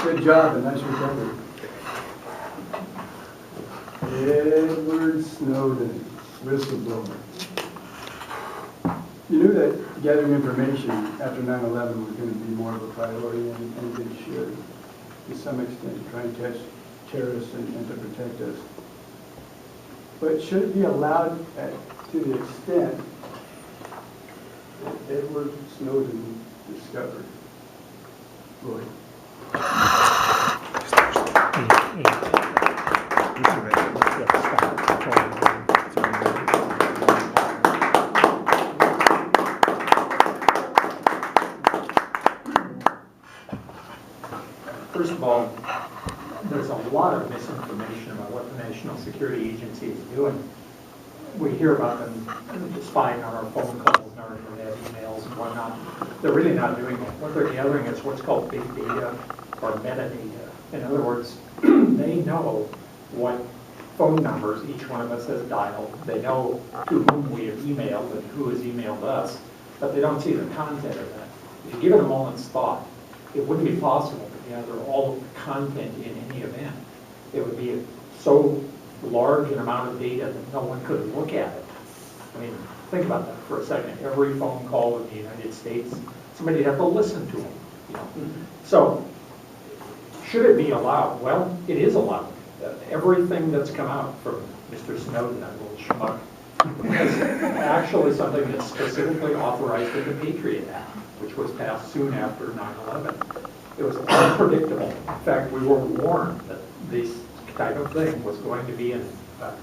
Good job, and nice recovery. Edward Snowden, whistleblower. You knew that gathering information after 9/11 was going to be more of a priority, and it should, to some extent, to try and catch terrorists and to protect us. But should it be allowed to the extent that Edward Snowden discovered? Lloyd. First of all, there's a lot of misinformation about what the National Security Agency is doing. We hear about them spying on our phone calls and our internet emails and whatnot. They're really not doing that. What they're gathering is what's called big data or metadata. In other words, they know what phone numbers each one of us has dialed. They know to whom we have emailed and who has emailed us, but they don't see the content of that. If you give it a moment's thought, it wouldn't be possible to gather all of the content in any event. It would be so large an amount of data that no one could look at it. I mean, think about that for a second. Every phone call in the United States, somebody would have to listen to them. You know? So, should it be allowed? Well, it is allowed. Everything that's come out from Mr. Snowden, that little schmuck, is actually something that's specifically authorized in the Patriot Act, which was passed soon after 9/11. It was all predictable. In fact, we were warned that this type of thing was going to be a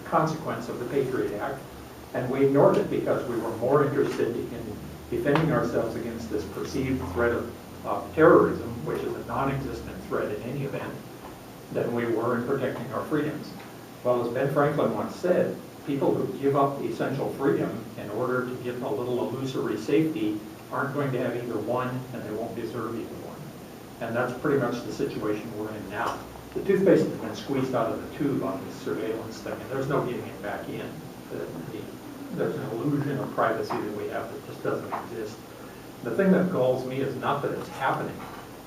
consequence of the Patriot Act, and we ignored it because we were more interested in defending ourselves against this perceived threat of terrorism, which is a non-existent threat in any event, than we were in protecting our freedoms. Well, as Ben Franklin once said, people who give up essential freedom in order to get a little illusory safety aren't going to have either one, and they won't deserve either one. And that's pretty much the situation we're in now. The toothpaste has been squeezed out of the tube on this surveillance thing, and there's no getting it back in. There's an illusion of privacy that we have that just doesn't exist. The thing that galls me is not that it's happening,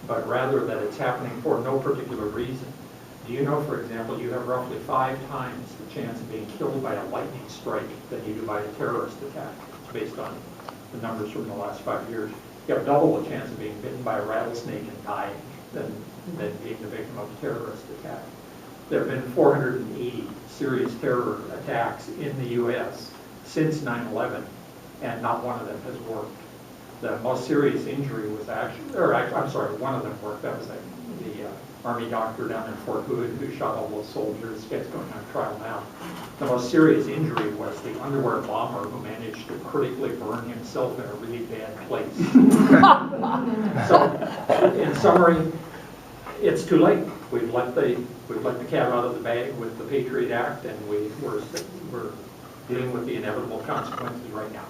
but rather that it's happening for no particular reason. Do you know, for example, you have roughly 5 times the chance of being killed by a lightning strike than you do by a terrorist attack? It's based on the numbers from the last 5 years. You have double the chance of being bitten by a rattlesnake and dying than being the victim of a terrorist attack. There have been 480 serious terror attacks in the U.S. since 9/11, and not one of them has worked. The most serious injury was actually, I'm sorry, one of them worked. That was the Army doctor down in Fort Hood who shot all those soldiers. This guy's going on trial now. The most serious injury was the underwear bomber who managed to critically burn himself in a really bad place. So, in summary, it's too late. We've let the cat out of the bag with the Patriot Act, and we're dealing with the inevitable consequences right now.